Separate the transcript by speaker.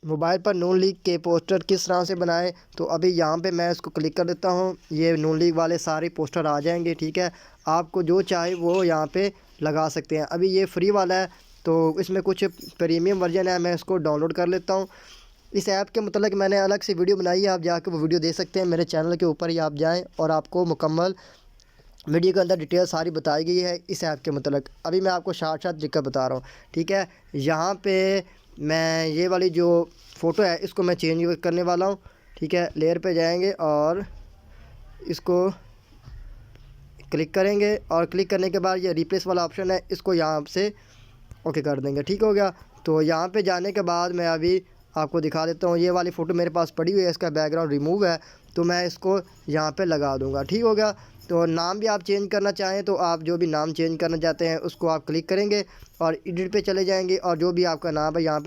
Speaker 1: Mobile पर नून league के poster किस तरह से बनाएं, तो अभी यहाँ पे मैं इसको क्लिक कर देता हूँ। ये नून लीग वाले सारे पोस्टर आ जाएंगे। ठीक है, आपको जो चाहे वो यहाँ पे लगा सकते हैं। अभी ये फ्री वाला है तो इसमें कुछ प्रीमियम वर्जन है, मैं इसको डाउनलोड कर लेता हूँ। इस ऐप के मतलब मैंने अलग से वीडियो बनाई है, आप जाकर वो वीडियो देख सकते हैं। मेरे चैनल के ऊपर ही आप जाएँ और आपको मुकम्मल वीडियो के अंदर डिटेल सारी बताई गई है इस ऐप के मतलब। अभी मैं आपको साथ तरीका बता रहा हूँ। ठीक है, यहाँ पे मैं ये वाली जो फ़ोटो है इसको मैं चेंज करने वाला हूँ। ठीक है, लेयर पे जाएंगे और इसको क्लिक करेंगे और क्लिक करने के बाद ये रिप्लेस वाला ऑप्शन है, इसको यहाँ से ओके कर देंगे। ठीक हो गया। तो यहाँ पे जाने के बाद मैं अभी आपको दिखा देता हूँ। ये वाली फ़ोटो मेरे पास पड़ी हुई है, इसका बैकग्राउंड रिमूव है, तो मैं इसको यहाँ पे लगा दूँगा। ठीक हो गया। तो नाम भी आप चेंज करना चाहें तो आप जो भी नाम चेंज करना चाहते हैं उसको आप क्लिक करेंगे और एडिट पे चले जाएंगे और जो भी आपका नाम है यहाँ पे